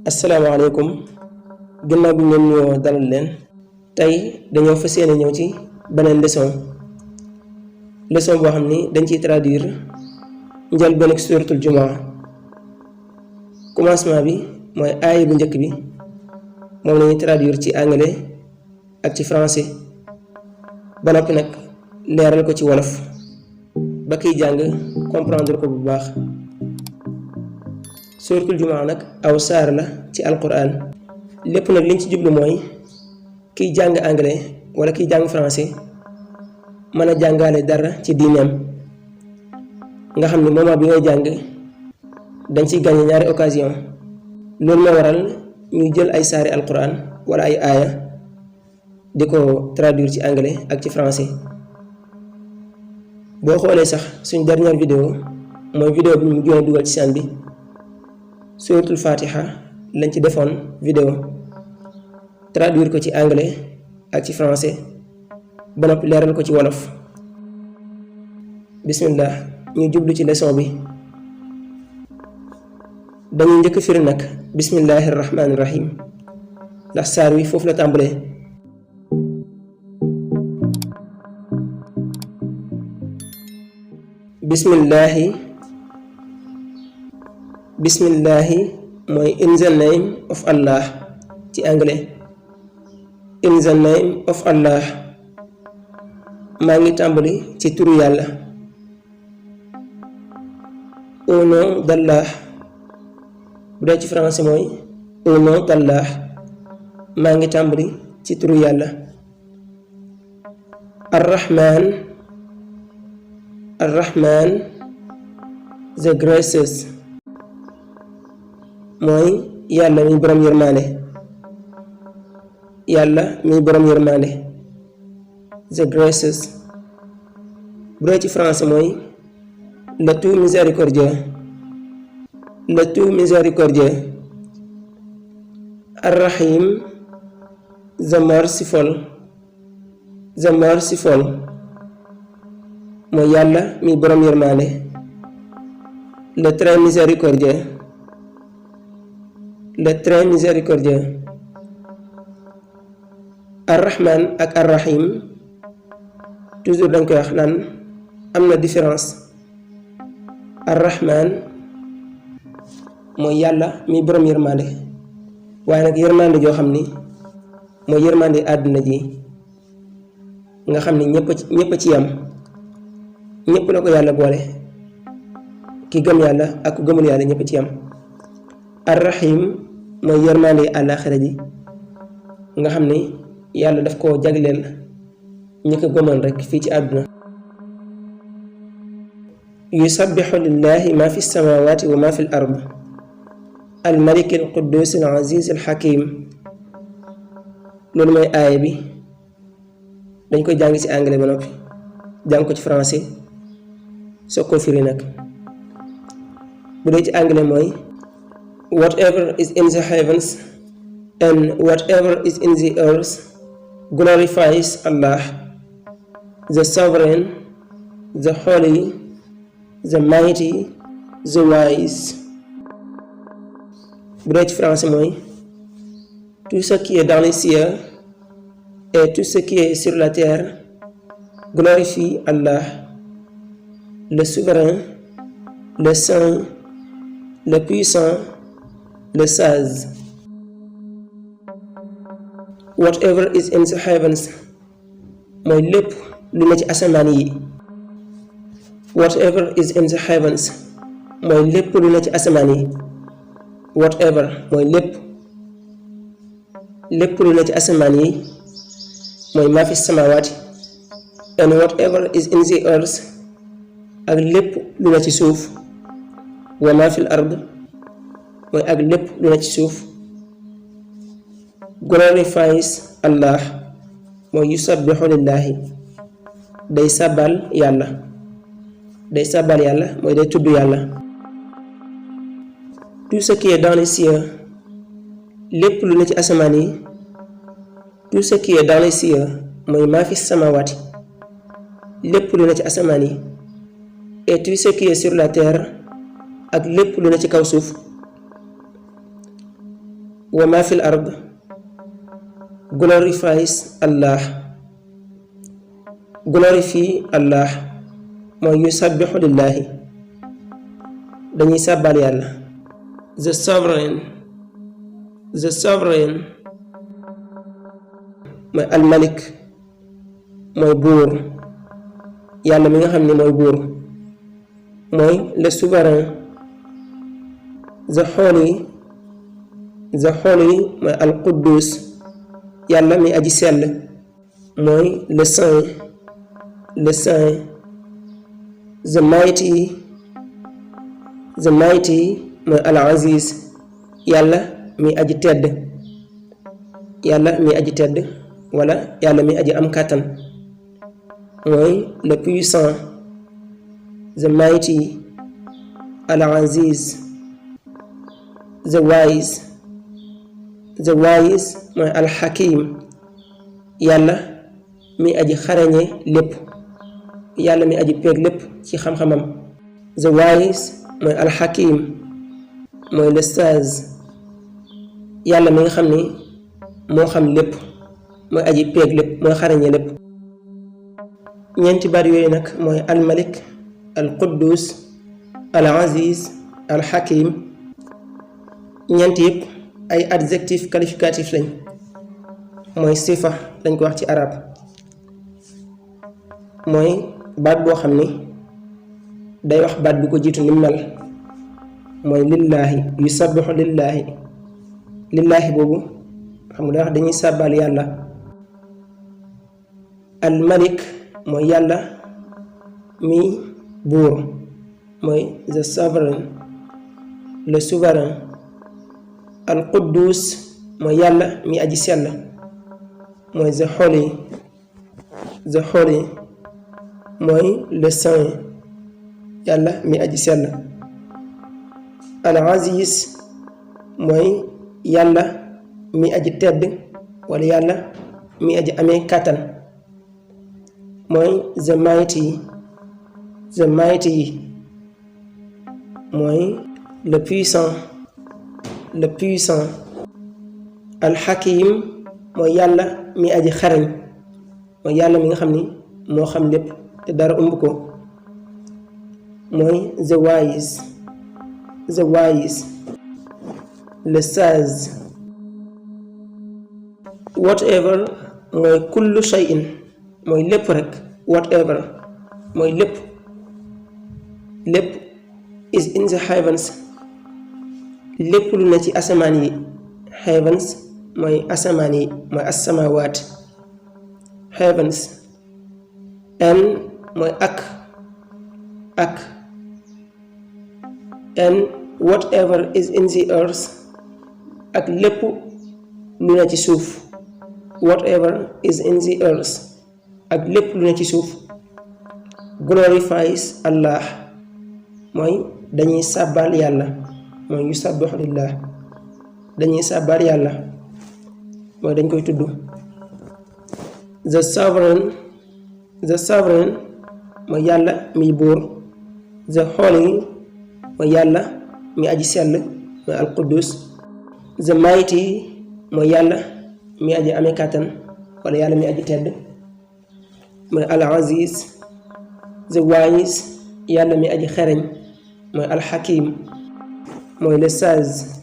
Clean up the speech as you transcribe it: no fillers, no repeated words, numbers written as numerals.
asalaamaaleykum ginnaaw bi ngeen ñoo dalal leen tey dañoo fas yéene ñëw ci beneen leçon boo xam ni dañ ciy traduire njëlbéen ak suuratul jumaa commencement bi mooy aaya bu njëkk bi moom lañuy traduire ci anglais ak ci français ba noppi nag leeral ko ci wolof ba kiy jàng comprendre ko bu baax. suuratul jumaa nag aw saar la ci alquran lépp nag liñ ci jublu mooy kiy jàng anglais wala kiy jàng français mën a jàngale dara ci diineem nga xam ni moment bi ngay jàng dañ ciy gagné ñaari occasion loolu moo waral ñuy jël ay saari alquran wala ay aaya di ko traduire ci anglais ak ci français. boo xoolee sax suñ dernière vidéo mooy vidéo bi mu joone dugal ci seen bi suuratul fatiha lañ ci defoon vidéo traduire ko ci anglais ak ci français ba noppi leeral ko ci wolof. bismillah ñu jublu ci leçon bi. dañuy njëkk firi nag bismillahi rahmaani rahim ndax saar wi foofu la tàmbalee. bismillahi mooy in the name of Allah ci anglais. in the name of Allah maa ngi tàmbali ci turu yàlla. au nom d'Allah bu dee ci français mooy au nom d'Allah maa ngi tàmbali ci turu yàlla. Ar-Rahman the gracious mooy yàlla mi borom yërmande. yàlla mi borom yërmande the gracious bu dee ci français mooy le tout miséricordieux. le tout miséricordieux. Ar-Rahim the merciful. the merciful mooy yàlla mi borom yërmande. le très miséricordieux. le très miséricordieux. Ar-Rahman ak Ar-Rahim toujours dañ koy wax naan am na différence. Ar-Rahman mooy yàlla mi borom yërmande waaye nag yërmande joo xam ni mooy yërmande àdduna ji nga xam ni ñëpp ci yam ñëpp la ko yàlla boole ki gëm yàlla ak ku gëmul yàlla ñëpp ci yam. Ar-Rahim mooy yërmande àllaaxira ji nga xam ni yàlla daf koo jagleel ñi ko gëmoon rek fii ci àdduna. yusabbihu lillahi ma fi samawati wa ma fi l ard al-malik al-quddus al-aziz al-hakim. loolu mooy aaya bi dañ koy jàng ci anglais ba noppi jàng ko ci français soo ko firi nag. bu dee ci anglais mooy whatever is in the heavens and whatever is in the earth glorifies Allah, the sovereign, the holy, the mighty, the wise. bu dee ci français mooy tout ce qui est dans les cieux et tout ce qui est sur la terre glorifie Allah, le souverain, le saint, le puissant, le sage. Whatever is in the heavens mooy lépp lu ne ci asamaan yi. whatever is in the heavens mooy lépp lu ne ci asamaan yi. whatever mooy lépp lu ne ci asamaan yi mooy maa fi samawaati. and whatever is in the earth ak lépp lu ne ci suuf. wa maa fi ard mooy ak lépp lu ne ci suuf. glorifies Allah mooy yusabbihu lillahi day sàbbal yàlla. day sàbbal yàlla mooy day tudd yàlla. tout ce qui est dans les cieux lépp lu ne ci asamaan yi. tout ce qui est dans les cieux mooy maa fi samawaati lépp lu ne ci asamaan yi. et tout ce qui est sur la terre ak lépp lu ne ci kaw suuf. wa ma fil ard glorifies Allah. Glorify Allah mooy yusabbihu lillahi, dañuy sàbbal yàlla. The sovereign mooy almalik, mooy buur, yàlla mi nga xam ne mooy buur, mooy le souverain. The holy mooy alquddus, yàlla mi aji sell, mooy le saint. The mighty mooy al aziz, yàlla mi aji tedd, wala yàlla mi aji am kàttan, mooy le puissant. The mighty, al aziz. The wise mooy al hakim, yàlla mi aji xarañe lépp, yàlla mi aji peeg lépp ci xam-xamam. The wise mooy al hakim, mooy le sage, yàlla mi nga xam ni moo xam lépp, mooy aji peeg lépp, mooy xarañe lépp. ñeenti baat yooyu nag mooy al malik, al quddus, al aziz, al hakim. ñeenti yëpp ay adjectif qualificatif lañ, mooy sifa dañ ko wax ci arab, mooy baat boo xam ni day wax baat bi ko jiitu ni mel, mooy lillaahi, yusabbihu lillaahi boobu xam nga day wax dañuy sàbbal yàlla. al malik mooy yàlla mi buur, mooy the sovereign, le souverain. al quddus mooy yàlla mi aji sell, mooy the holy, mooy le saint, yàlla mi aji sell. al aziz mooy yàlla mi aji tedd, wala yàlla mi aji amee kàttan, mooy the mighty, mooy le puissant. al hakim mooy yàlla mi aji xarañ, mooy yàlla mi nga xam ni moo xam lépp te dara ëmb ko, mooy the wise. le sage. whatever mooy kullu shay'in, mooy lépp rek. whatever mooy lépp is in the heavens, lépp lu ne ci asamaan yi. heavens mooy asamaan yi, mooy asamawaat. heavens. and mooy ak and whatever is in the earth, ak lépp lu ne ci suuf. whatever is in the earth, ak lépp lu ne ci suuf. glorifies Allah, mooy dañuy sàbbal yàlla, mooy yusabbihu lillah, dañuy sàbbal yàlla, mooy dañ koy tudd. the sovereign mooy yàlla miy buur. the holy mooy yàlla mi aji sell, mooy al quddus. the mighty mooy yàlla mi aji amee kàttan, wala yàlla mi aji tedd, mooy al aziz. the wise yàlla mi aji xereñ, mooy al hakim, mooy le sage.